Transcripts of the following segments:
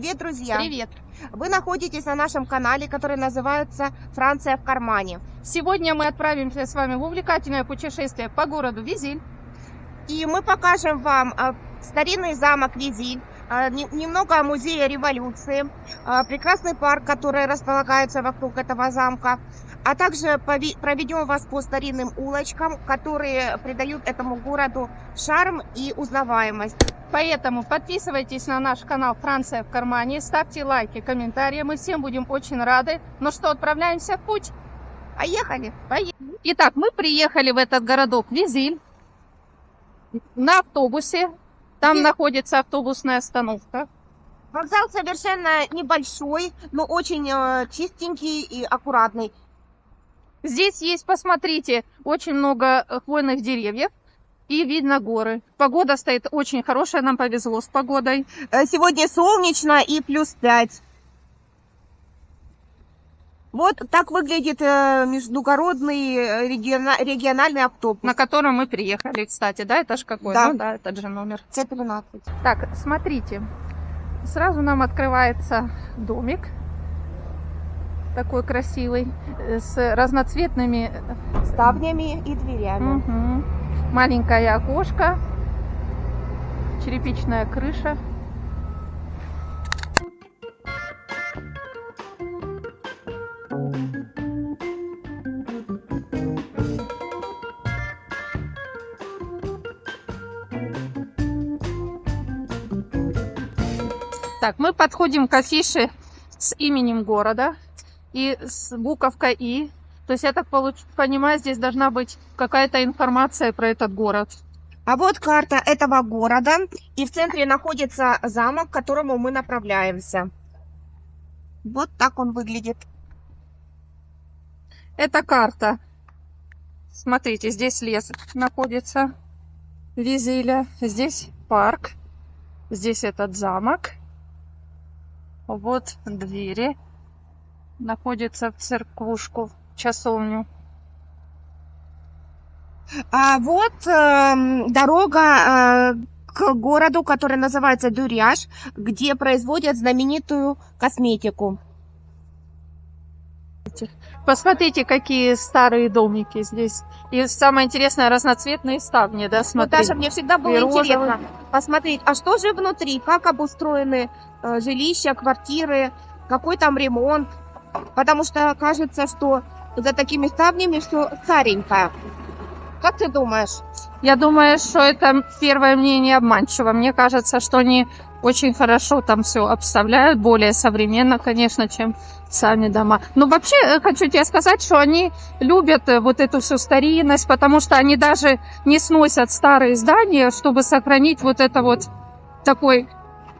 Привет, друзья! Привет! Вы находитесь на нашем канале, который называется «Франция в кармане». Сегодня мы отправимся с вами в увлекательное путешествие по городу Визиль. И мы покажем вам старинный замок Визиль, немного музея революции, прекрасный парк, который располагается вокруг этого замка, а также проведем вас по старинным улочкам, которые придают этому городу шарм и узнаваемость. Поэтому подписывайтесь на наш канал «Франция в кармане», ставьте лайки, комментарии, мы всем будем очень рады. Ну что, отправляемся в путь? Поехали! Итак, мы приехали в этот городок Визиль на автобусе. Там находится автобусная остановка. Вокзал совершенно небольшой, но очень чистенький и аккуратный. Здесь есть, посмотрите, очень много хвойных деревьев и видно горы. Погода стоит очень хорошая, нам повезло с погодой. Сегодня солнечно и +5. Вот так выглядит междугородный региональный автобус. На котором мы приехали, кстати, да, это же какой? Да. Ну да, этот же номер. С13. Так, смотрите, сразу нам открывается домик, такой красивый, с разноцветными Ставнями и дверями. Мгм. Маленькое окошко, черепичная крыша. Так, мы подходим к афише с именем города и с буковкой «И». То есть, я так понимаю, здесь должна быть какая-то информация про этот город. А вот карта этого города, и в центре находится замок, к которому мы направляемся. Вот так он выглядит. Это карта. Смотрите, здесь лес находится, Визиля. Здесь парк. Здесь этот замок. Вот двери. Находится в церквушку, в часовню. А вот дорога к городу, который называется Дюряж, где производят знаменитую косметику. Посмотрите, какие старые домики здесь. И самое интересное, разноцветные ставни, да, Вот, смотри. Даша, мне всегда было И розовый. интересно посмотреть, а что же внутри, как обустроены жилища, квартиры, какой там ремонт. Потому что кажется, что за такими ставнями все старенькое. Как ты думаешь? Я думаю, что это первое мнение обманчиво. Мне кажется, что они очень хорошо там все обставляют, более современно, конечно, чем сами дома. Но вообще, хочу тебе сказать, что они любят вот эту всю старинность, потому что они даже не сносят старые здания, чтобы сохранить вот это вот такой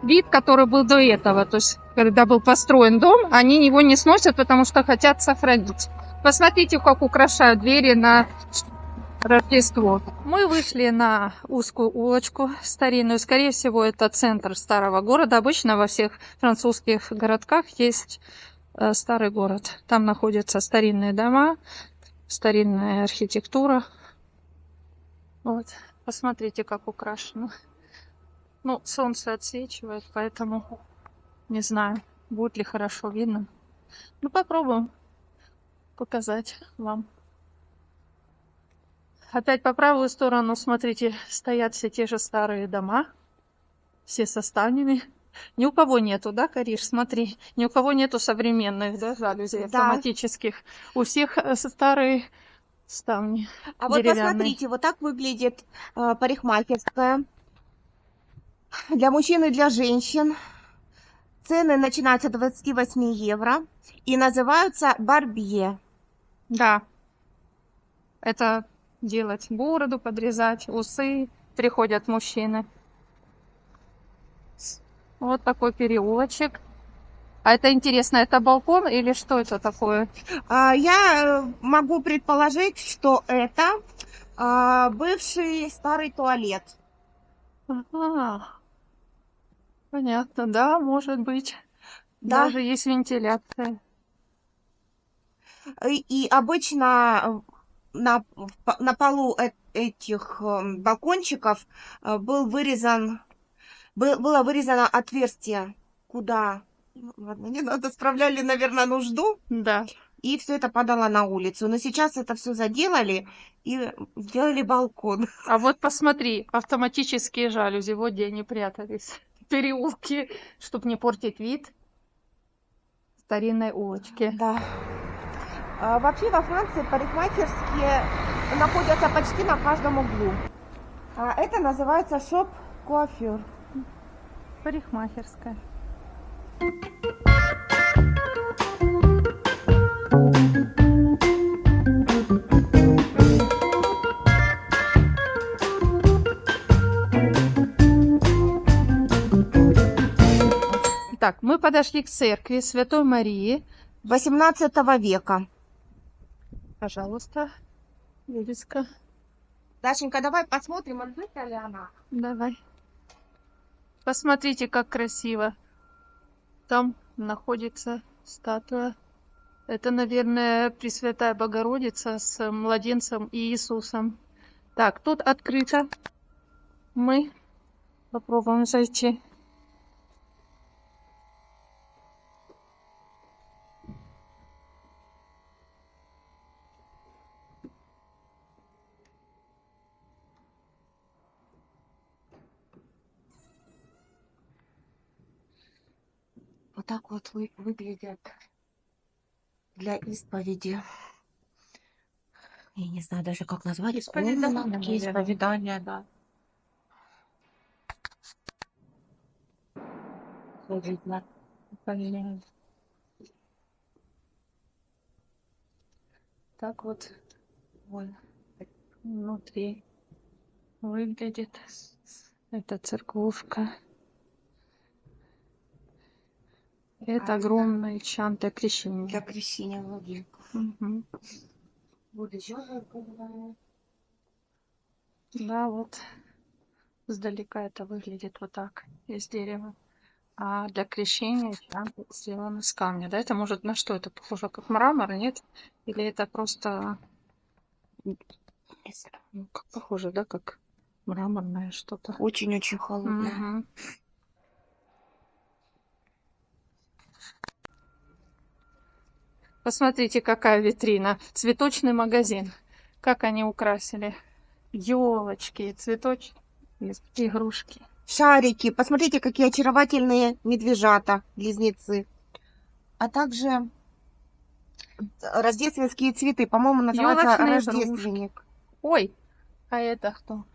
вид, который был до этого. То есть, когда был построен дом, они его не сносят, потому что хотят сохранить. Посмотрите, как украшают двери на Рождество. Мы вышли на узкую улочку старинную. Скорее всего, это центр старого города. Обычно во всех французских городках есть старый город. Там находятся старинные дома, старинная архитектура. Вот. Посмотрите, как украшено. Ну, солнце отсвечивает, поэтому не знаю, будет ли хорошо видно. Ну, попробуем показать вам. Опять по правую сторону, смотрите, стоят все те же старые дома, все со ставнями. Ни у кого нету, да, Кариш, смотри, ни у кого нету современных, да, жалюзей автоматических. У всех старые ставни. А вот деревянные. посмотрите, вот так выглядит парикмахерская. Для мужчин и для женщин. Цены начинаются от 28 евро и называются барбье. Да, это делать бороду, подрезать, усы, приходят мужчины. Вот такой переулочек. А это интересно, это балкон или что это такое? Я могу предположить, что это бывший старый туалет. Ага. Понятно, да, может быть. Да. Даже есть вентиляция. И обычно на полу этих балкончиков было вырезано отверстие куда, ну, ладно, не надо, справляли, наверное, нужду, Да. и все это падало на улицу. Но сейчас это все заделали и сделали балкон. А вот посмотри, автоматические жалюзи, вот где они прятались. Переулки, чтобы не портить вид старинной улочки. Да. Вообще во Франции парикмахерские находятся почти на каждом углу. Это называется шоп-куафюр. Парикмахерская. Так, мы подошли к церкви Святой Марии. 18 века. Пожалуйста, вывеска. Дашенька, давай посмотрим, открыта ли она. Давай. Посмотрите, как красиво. Там находится статуя. Это, наверное, Пресвятая Богородица с младенцем и Иисусом. Так, тут открыто. Мы попробуем зайти. Вот так вот выглядят для исповеди. Я не знаю даже, как назвать. Исповедание, Комнатки, наверное. исповедания, да. Видно. Так вот внутри выглядит эта церквушка. Это огромный чан для крещения. Для крещения владельцев. Мгм. Вот еще зеркало. Да, вот сдалека это выглядит вот так, из дерева. А для крещения чан сделан из камня. Да, это может на что это похоже, как мрамор, нет? Или это просто, ну, как похоже, да, как мраморное что-то. Очень-очень холодная. Мгм. Посмотрите, какая витрина. Цветочный магазин. Как они украсили. Елочки, цветочки, игрушки. Шарики. Посмотрите, какие очаровательные медвежата, близнецы. А также рождественские цветы. По-моему, называется Ёлочные рождественник. Ой, а это кто?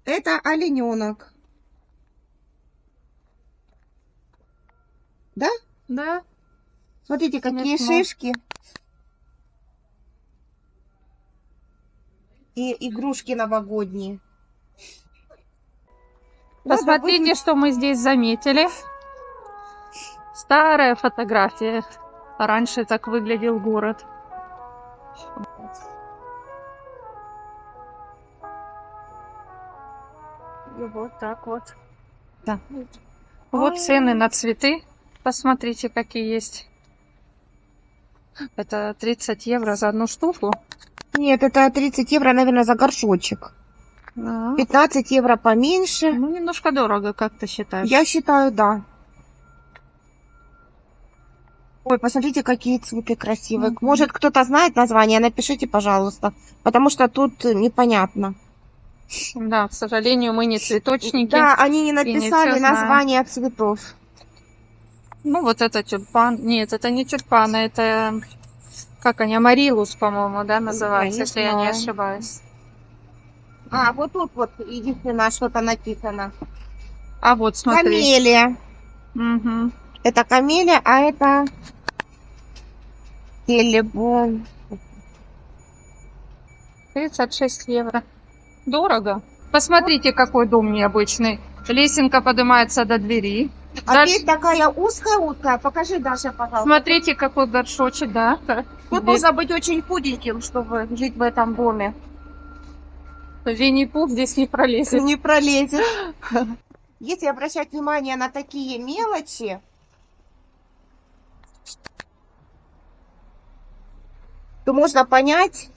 Это олененок. Да? Да? Смотрите, какие Смешно. шишки. И игрушки новогодние. Надо Посмотрите, выпить. что мы здесь заметили. Старая фотография. Раньше так выглядел город. И вот так вот. Да. Вот цены на цветы. Посмотрите, какие есть. Это 30 евро за одну штуку. Нет, это 30 евро, наверное, за горшочек. Да. 15 евро поменьше. Ну, немножко дорого, как ты считаешь? Я считаю, да. Ой, посмотрите, какие цветы красивые. Мгм. Может, кто-то знает название, напишите, пожалуйста. Потому что тут непонятно. Да, к сожалению, мы не цветочники. Да, они не не написали всё знаем. название цветов. Ну, вот это тюльпан. Нет, это не тюльпан, это... Как они? Амарилус, по-моему, да, называется, не если я не знаю. ошибаюсь. А, вот тут вот единственное что-то написано. А вот, смотри. Камелия. Мгм. Это камелия, а это телебон. 36 евро. Дорого. Посмотрите, какой дом необычный. Лесенка поднимается до двери. Опять такая узкая-узкая. Покажи, Даша, пожалуйста. Смотрите, какой горшочек, да? Тут нужно быть очень худеньким, чтобы жить в этом доме. Винни-Пух здесь не пролезет. Не пролезет. Если обращать внимание на такие мелочи, то можно понять,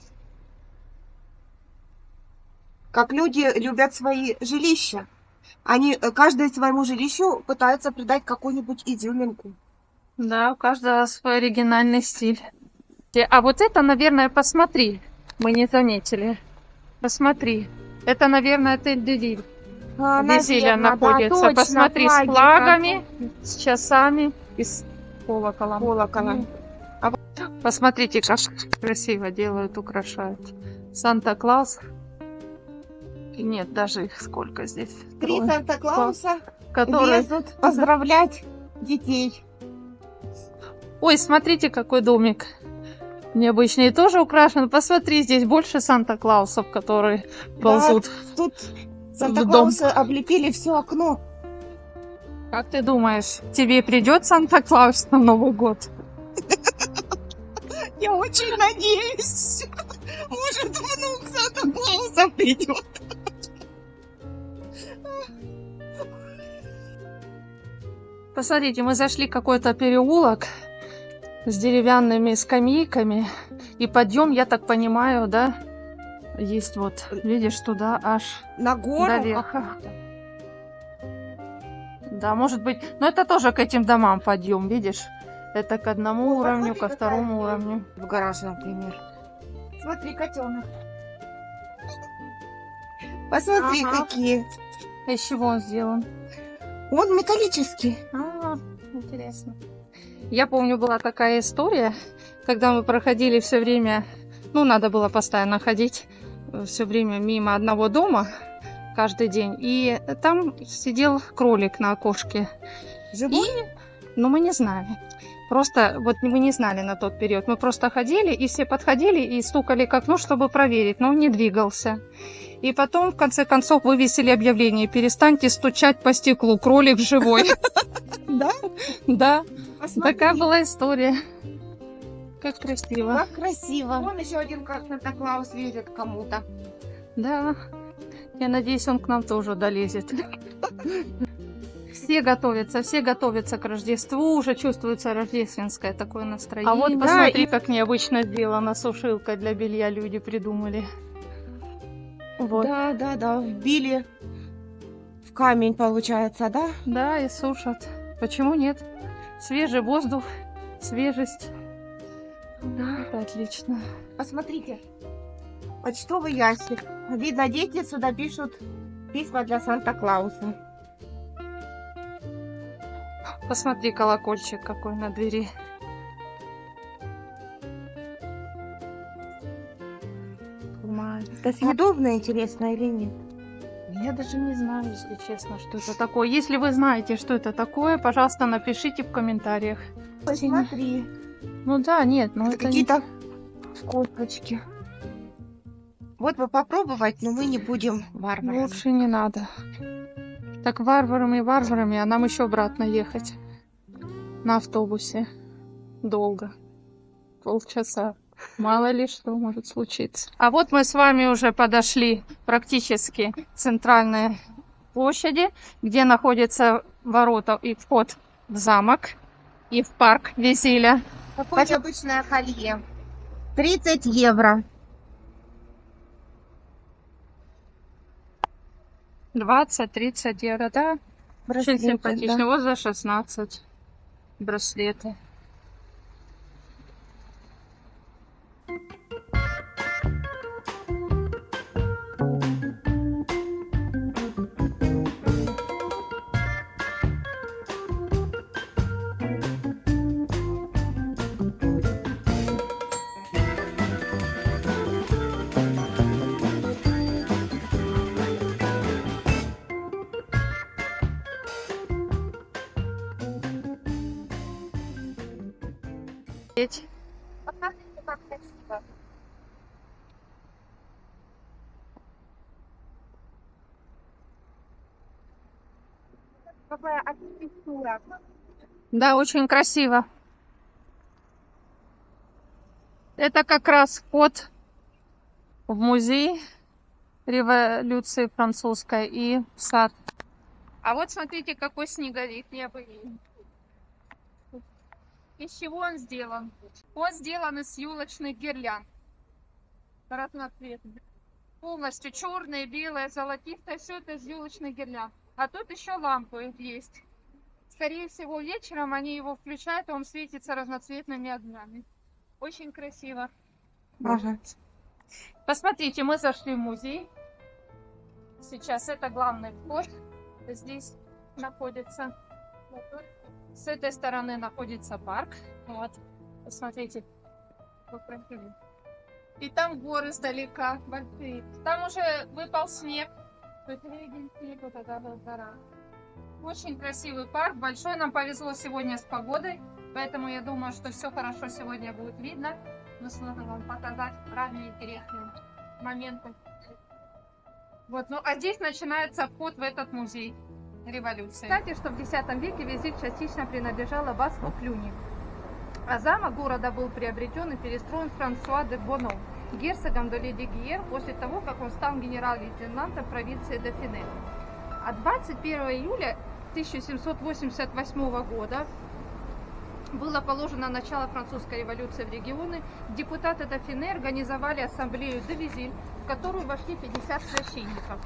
как люди любят свои жилища. Они каждый своему жилищу пытаются придать какую-нибудь изюминку. Да, у каждого свой оригинальный стиль. А вот это, наверное, посмотри. Мы не заметили. Посмотри. Это, наверное, отель Делиль. Визиля Наверно, да, находится. точно, Посмотри, с флаги, флагами, с часами и с колоколом. колоколом. Посмотрите, как красиво делают, украшают. Санта-Клаус. Нет, даже их сколько здесь. 3 Трое. Санта-Клауса Которые... лезут поздравлять детей. Ой, смотрите, какой домик. Необычный, тоже украшен. Посмотри, здесь больше Санта-Клаусов, которые ползут. Тут в Санта-Клаусы облепили все окно. Как ты думаешь, тебе придет Санта-Клаус на Новый год? Я очень надеюсь. Может, внук Санта-Клауса придет. Посмотрите, мы зашли в какой-то переулок с деревянными скамейками. И подъем, я так понимаю, да, есть вот, видишь, туда аж На гору. до верха. Да, может быть, но это тоже к этим домам подъем, видишь? Это к одному уровню, ко второму уровню. В гараж, например. Смотри, котенок. Посмотри, Ага. какие. Из чего он сделан? Он металлический. Интересно. Я помню, была такая история, когда мы проходили все время, ну, надо было постоянно ходить все время мимо одного дома каждый день, и там сидел кролик на окошке. Живой? Ну, мы не знали. Просто, вот мы не знали на тот период. Мы просто ходили, и все подходили и стукали к окну, чтобы проверить, но он не двигался. И потом, в конце концов, вывесили объявление: перестаньте стучать по стеклу, кролик живой. Да? Да, Посмотри. такая была история. Как красиво. Как красиво. Вон еще один как Санта-Клаус лезет к кому-то. Да, я надеюсь, он к нам тоже долезет. Все готовятся к Рождеству, уже чувствуется рождественское такое настроение. А вот Да, посмотри, и- как необычно сделано, сушилка для белья люди придумали. Вот. Да, вбили в камень, получается, да? Да, и сушат. Почему нет? Свежий воздух, свежесть. Да. Это отлично. Посмотрите. Почтовый ящик. Видно, дети сюда пишут письма для Санта-Клауса. Посмотри, колокольчик какой на двери. Это съедобно, интересно, или нет? Я даже не знаю, если честно, что это такое. Если вы знаете, что это такое, пожалуйста, напишите в комментариях. Посмотри. Ну да, нет, ну Это это не... какие-то косточки. Вот бы попробовать, но мы не будем варварами. Лучше не надо. Так варварами, а нам еще обратно ехать. На автобусе. Долго. Полчаса. Мало ли что может случиться. А вот мы с вами уже подошли практически к центральной площади, где находятся ворота и вход в замок и в парк Визиля. Какое обычное колье? 30 евро. 20-30 евро, да? Очень Браслеты, симпатично. да. Вот за 16 браслеты. Посмотрите, как красиво. Какая архитектура. Да, очень красиво. Это как раз вход в музей революции французской и в сад. А вот смотрите, какой снеговик необычный. Из чего он сделан? Он сделан из елочных гирлянд. Разноцветных. Полностью черные, белые, золотистые. Все это из елочных гирлянд. А тут еще лампы есть. Скорее всего, вечером они его включают, и он светится разноцветными огнями. Очень красиво. Ага. Посмотрите, мы зашли в музей. Сейчас это главный вход. Здесь находится. С этой стороны находится парк. Вот. Посмотрите. Как красиво. И там горы издалека большие. Там уже выпал снег. Тут виден снег, вот это вот гора. Очень красивый парк. Большой. Нам повезло сегодня с погодой. Поэтому я думаю, что все хорошо сегодня будет видно. Мы сможем вам показать разные интересные моменты. Вот, ну а здесь начинается вход в этот музей революции. Кстати, что в X веке Визиль частично принадлежал аббатству Клюни. А замок города был приобретен и перестроен Франсуа де Боно, герцогом де Ледигьер, после того, как он стал генерал-лейтенантом провинции Дофине. А 21 июля 1788 года было положено начало французской революции в регионы. Депутаты Дофине организовали ассамблею де Визиль, в которую вошли 50 священников.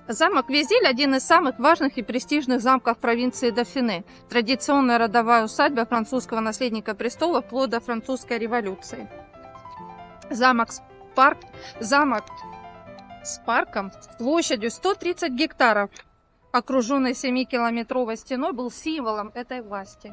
Замок Визиль – один из самых важных и престижных замков провинции Дофине. Традиционная родовая усадьба французского наследника престола вплоть до французской революции. Замок с парком площадью 130 гектаров, окруженный 7-километровой стеной, был символом этой власти.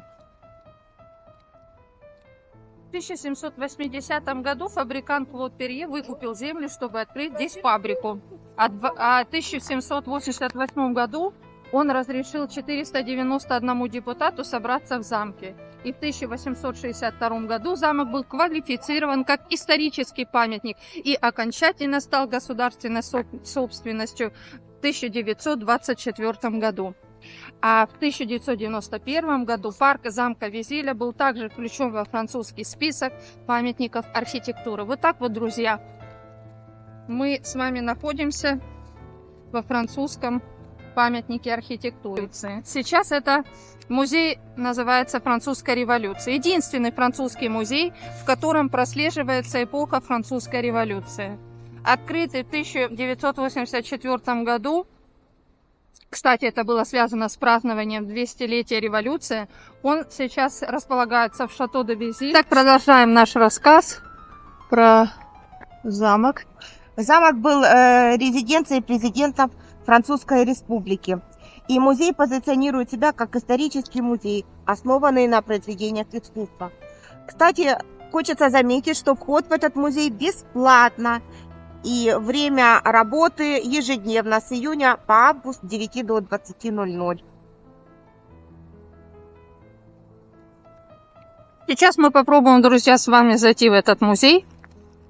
В 1780 году фабрикант Клод Перье выкупил землю, чтобы открыть здесь фабрику. А в 1788 году он разрешил 491 депутату собраться в замке. И в 1862 году замок был квалифицирован как исторический памятник и окончательно стал государственной собственностью в 1924 году. А в 1991 году парк замка Визиля был также включен во французский список памятников архитектуры. Вот так вот, друзья, мы с вами находимся во французском памятнике архитектуры. Сейчас это музей называется «Французская революция». Единственный французский музей, в котором прослеживается эпоха французской революции. Открытый в 1984 году, кстати, это было связано с празднованием 200-летия революции, он сейчас располагается в Шато де Визиль. Так, продолжаем наш рассказ про замок. Замок был резиденцией президентов Французской Республики. И музей позиционирует себя как исторический музей, основанный на произведениях искусства. Кстати, хочется заметить, что вход в этот музей бесплатно. И время работы ежедневно с июня по август с 9 до 20:00. Сейчас мы попробуем, друзья, с вами зайти в этот музей.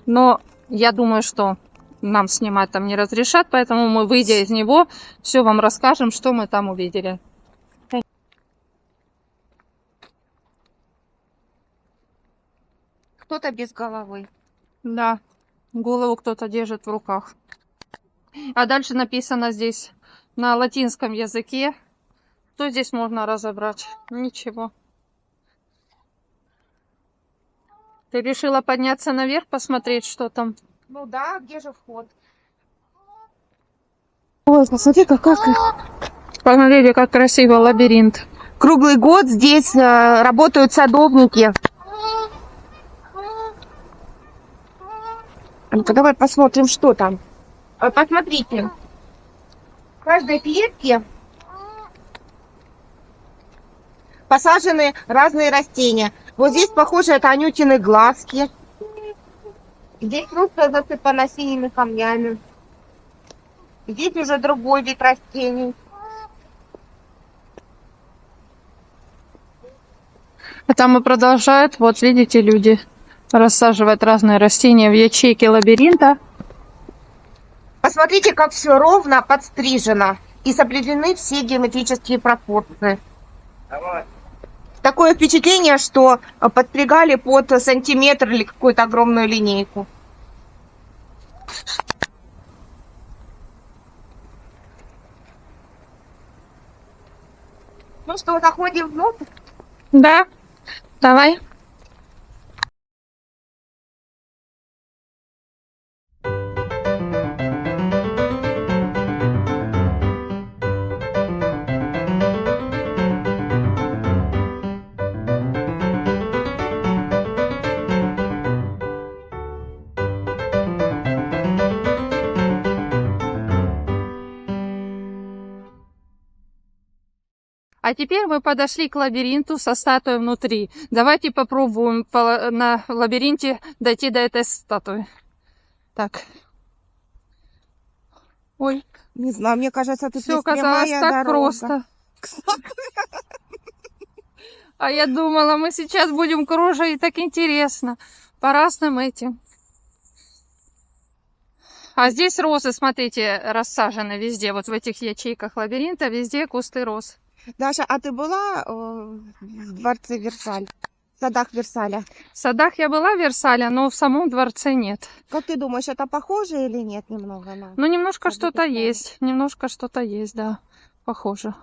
Но я думаю, что нам снимать там не разрешат, поэтому мы, выйдя из него, все вам расскажем, что мы там увидели. Кто-то без головы. Да, голову кто-то держит в руках. А дальше написано здесь на латинском языке. Что здесь можно разобрать? Ничего. Ты решила подняться наверх, посмотреть, что там? Ну да, где же вход? Ой, посмотри, Посмотрите, как красиво, лабиринт. Круглый год здесь работают садовники. Ну-ка, давай посмотрим, что там. Посмотрите. В каждой клетке посажены разные растения. Вот здесь, похоже, это анютины глазки. Здесь просто засыпано синими камнями. Здесь уже другой вид растений. А там и продолжают, вот видите, люди рассаживать разные растения в ячейке лабиринта. Посмотрите, как все ровно подстрижено и соблюдены все геометрические пропорции. Такое впечатление, что подстригали под сантиметр или какую-то огромную линейку. Ну что, заходим внутрь? Да, давай. А теперь мы подошли к лабиринту со статуей внутри. Давайте попробуем на лабиринте дойти до этой статуи. Так. Ой, Не знаю, мне кажется, тут все есть оказалось прямая так дорога. просто. А я думала, мы сейчас будем кружить, так интересно. По разным этим. А здесь розы, смотрите, рассажены везде. Вот в этих ячейках лабиринта везде кусты роз. Даша, а ты была в дворце Версаль? В садах Версаля? В садах я была в Версале, но в самом дворце нет. Как ты думаешь, это похоже или нет немного на? Ну, немножко Сады что-то Версаля. есть. Немножко что-то есть, да. Похоже.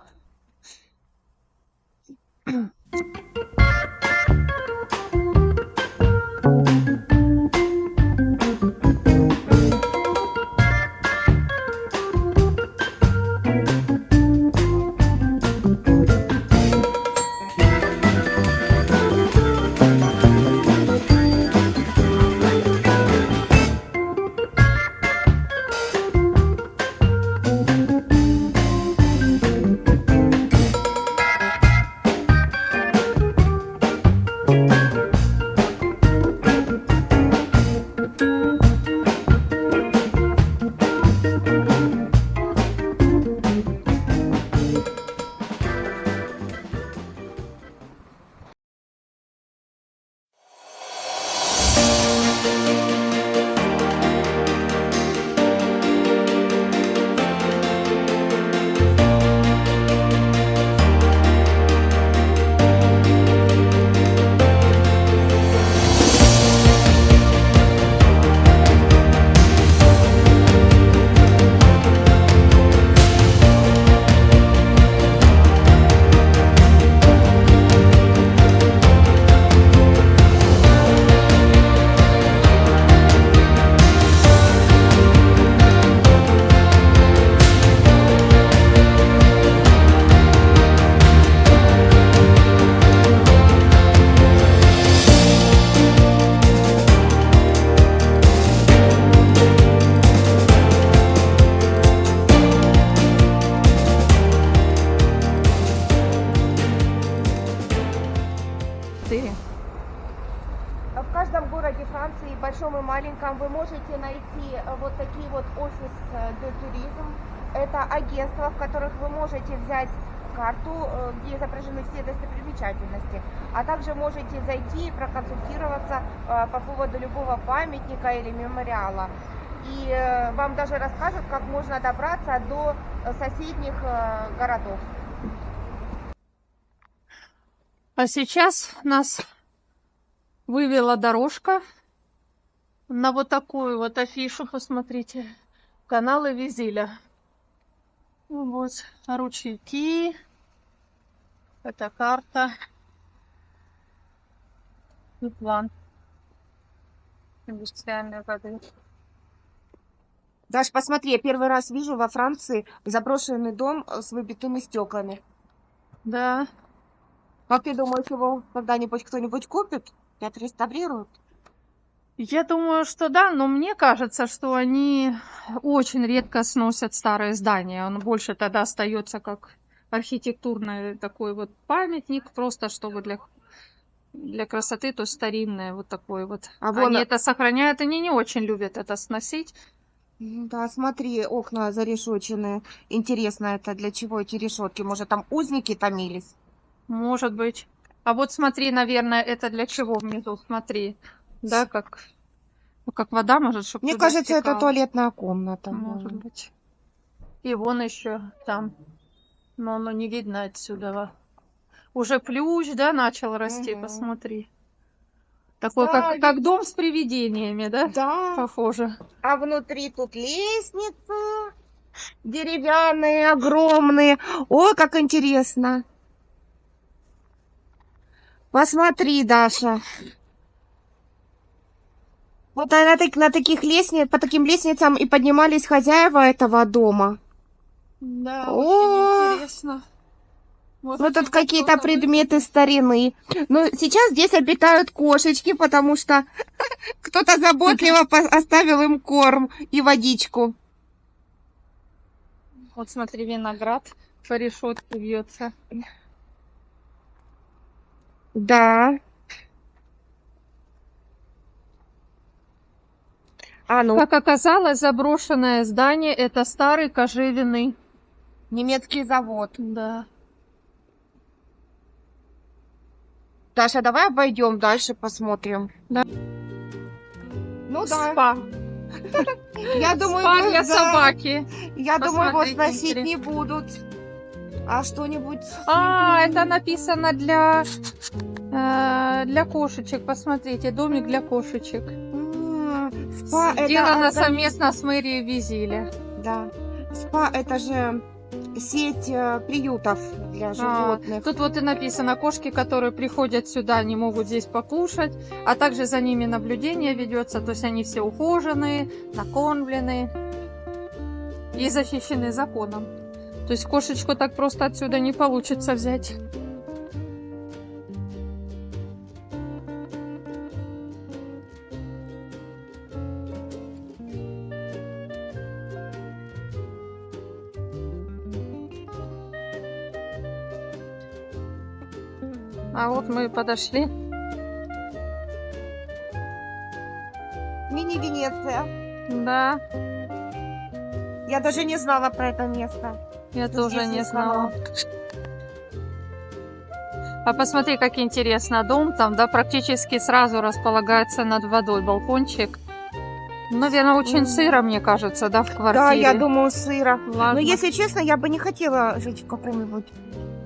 В каждом городе Франции, большом и маленьком, вы можете найти вот такие вот офис de туризм. Это агентства, в которых вы можете взять карту, где изображены все достопримечательности, а также можете зайти и проконсультироваться по поводу любого памятника или мемориала. И вам даже расскажут, как можно добраться до соседних городов. А сейчас нас вывела дорожка на вот такую вот афишу, посмотрите. Каналы Визиля. Вот, ручейки. Это карта. И план индустриальной воды. Даш, посмотри, я первый раз вижу во Франции заброшенный дом с выбитыми стеклами. Да. Как ты думаешь, его когда-нибудь кто-нибудь купит и отреставрирует? Я думаю, что да, но мне кажется, что они очень редко сносят старые здания. Он больше тогда остается как архитектурный такой вот памятник, просто чтобы для красоты, то старинное вот такой вот. А вон- Они это сохраняют, они не очень любят это сносить. Да, смотри, окна зарешоченные. Интересно, это для чего эти решетки? Может, там узники томились? Может быть. А вот смотри, наверное, это для чего внизу? Смотри. Да, как, ну, как вода, может, чтобы Мне туда кажется, это стекала. туалетная комната. Может быть. И вон еще там. Но оно не видно отсюда. Уже плющ, да, начал расти, Мгм. посмотри. Такой, Да, как дом с привидениями, да? Да. Похоже. А внутри тут лестницы деревянные, огромные. Ой, как интересно. Посмотри, Даша. Вот на таких лестницах, по таким лестницам и поднимались хозяева этого дома. Да, О! очень интересно. Вот этим тут какие-то кто-то предметы старины. Но сейчас здесь обитают кошечки, потому что кто-то заботливо оставил им корм и водичку. Вот смотри, виноград по решетке вьется. Да. А ну, Как оказалось, заброшенное здание — это старый кожевенный. немецкий завод. Да. Даша, давай обойдем дальше, посмотрим. Да. Ну да. Спа. Я думаю, Спа мы- для да. собаки. Я думаю, его Посмотрите, сносить интересно. не будут. А что-нибудь... Это написано для кошечек. Посмотрите, домик для кошечек. Спа Сделано это... совместно с мэрией Визиля. Да. Спа это же сеть приютов для животных. Тут вот и написано, кошки, которые приходят сюда, не могут здесь покушать, а также за ними наблюдение ведется, то есть они все ухоженные, накормленные и защищены законом. То есть кошечку так просто отсюда не получится взять. А вот мы и подошли. Мини-Венеция. Да, Я даже не знала про это место. я Что тоже здесь не есть знала. канал. А посмотри, как интересно, дом там, да, практически сразу располагается над водой, балкончик. Наверное, очень сыро, мне кажется, да, в квартире. Да, я думаю, сыро. Но Влажно. если честно, я бы не хотела жить в каком-нибудь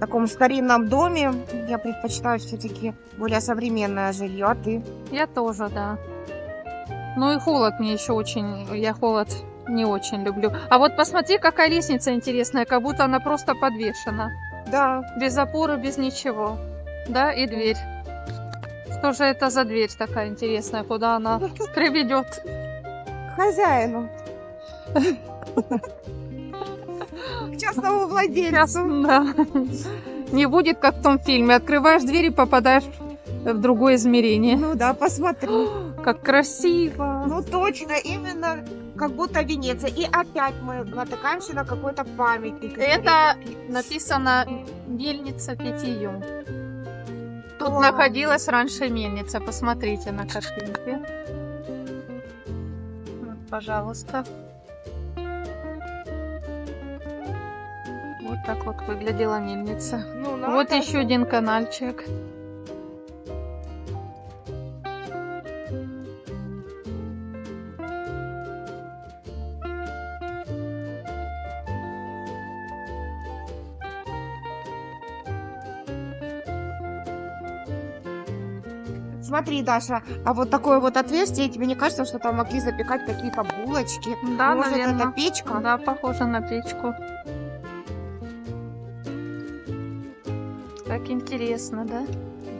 таком старинном доме. Я предпочитаю все-таки более современное жилье. А ты? Я тоже, да. Ну и холод мне еще очень, я холод не очень люблю. А вот посмотри, какая лестница интересная, как будто она просто подвешена. Да. Без опоры, без ничего. Да, и дверь. Что же это за дверь такая интересная, куда она приведет? Хозяину. К частному владельцу. Да. Не будет, как в том фильме. Открываешь дверь и попадаешь в другое измерение. Ну да, посмотри. Как красиво. Ну точно, именно как будто Венеция. И опять мы натыкаемся на какой-то памятник. Это написано «Мельница питьем». Тут О. находилась раньше мельница. Посмотрите на картинке. Вот, пожалуйста. Вот так вот выглядела мельница. Ну, Вот надо еще же. один канальчик. Смотри, Даша, а вот такое вот отверстие, тебе не кажется, что там могли запекать какие-то булочки? Да, Может, наверное. это печка? Да, похоже на печку. Как интересно, да?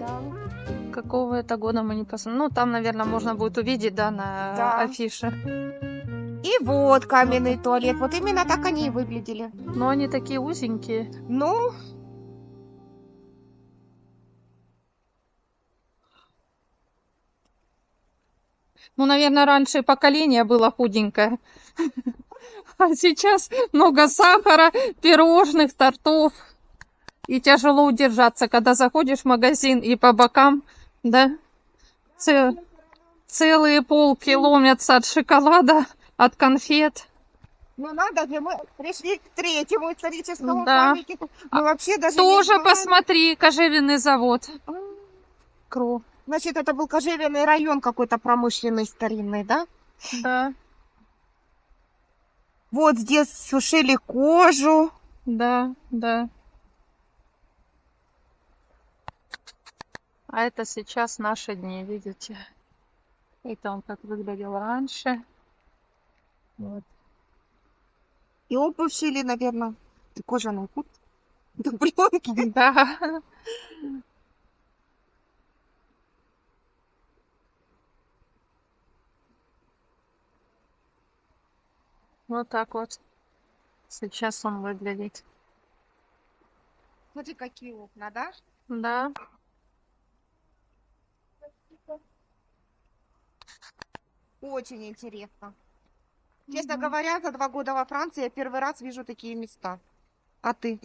Да. Какого это года мы не посмотрели. Ну, там, наверное, можно будет увидеть, да, на Да. афише. И вот каменный туалет. Вот именно так они и выглядели. Но они такие узенькие. Ну, Ну, наверное, раньше поколение было худенькое. А сейчас много сахара, пирожных, тортов. И тяжело удержаться, когда заходишь в магазин и по бокам, да, целые полки ломятся от шоколада, от конфет. ну надо же, мы пришли к третьему историческому Да. памятнику. Мы вообще даже не Тоже знали. посмотри, кожевенный завод. А, Кро. Значит, это был кожевенный район какой-то промышленный, старинный, да? Да, Вот здесь сушили кожу. да, да. А это сейчас наши дни, видите? Это он как выглядел раньше. Вот. И обувь шили, наверное, кожаную куртку. Дубленки. Да. Вот так вот. Сейчас он выглядит. Смотри, какие окна, да? Да. Очень интересно. Честно говоря, за 2 года во Франции я первый раз вижу такие места. А ты?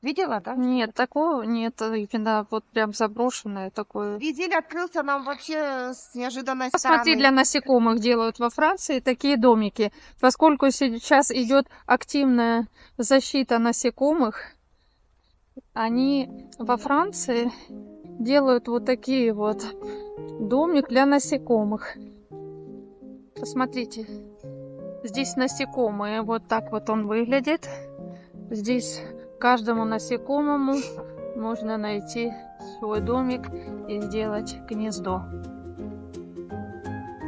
Видела, да? Нет, такого нет. Именно вот прям заброшенное такое. Визиль открылся нам вообще с неожиданной Посмотри, стороны. для насекомых делают во Франции такие домики. Поскольку сейчас идет активная защита насекомых, они во Франции делают вот такие вот домик для насекомых. Посмотрите, здесь насекомые, вот так вот он выглядит. Здесь каждому насекомому можно найти свой домик и сделать гнездо.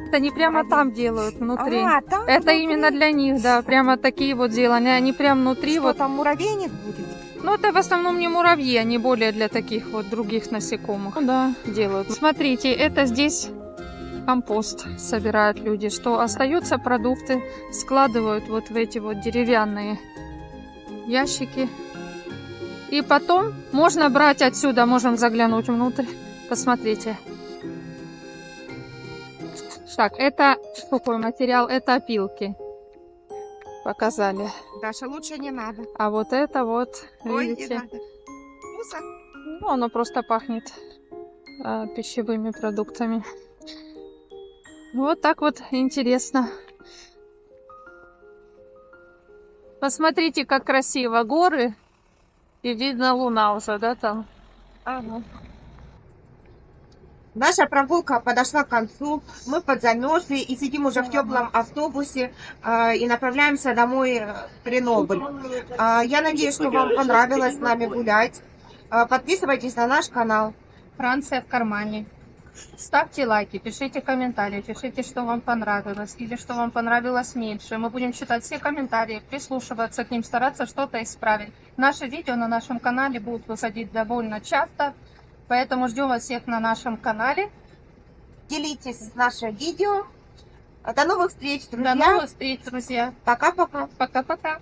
Это не прямо там делают внутри. Там Это внутри? именно для них, да, прямо такие вот сделаны. Они прям внутри Что, вот. там муравейник будет? Ну, это в основном не муравьи, они более для таких вот других насекомых. Да, делают. Смотрите, это здесь компост собирают люди, что остаются продукты, складывают вот в эти вот деревянные ящики. И потом можно брать отсюда, можем заглянуть внутрь. Посмотрите. Так, это сухой материал, это опилки. Показали. Даша, лучше не надо. А вот это вот, Ой, не видите, надо. Вкусно? ну, оно просто пахнет пищевыми продуктами. Вот так вот интересно. Посмотрите, как красиво горы. И видно луна уже, да, там? Ага. Наша прогулка подошла к концу. Мы подзамерзли и сидим уже в теплом автобусе и направляемся домой в Гренобль. Я надеюсь, что вам понравилось с нами гулять. Подписывайтесь на наш канал. Франция в кармане. Ставьте лайки, пишите комментарии, пишите, что вам понравилось или что вам понравилось меньше. Мы будем читать все комментарии, прислушиваться к ним, стараться что-то исправить. Наши видео на нашем канале будут выходить довольно часто, поэтому ждем вас всех на нашем канале. Делитесь нашим видео. До новых встреч, До друзья. новых встреч, друзья. Пока-пока. Пока-пока.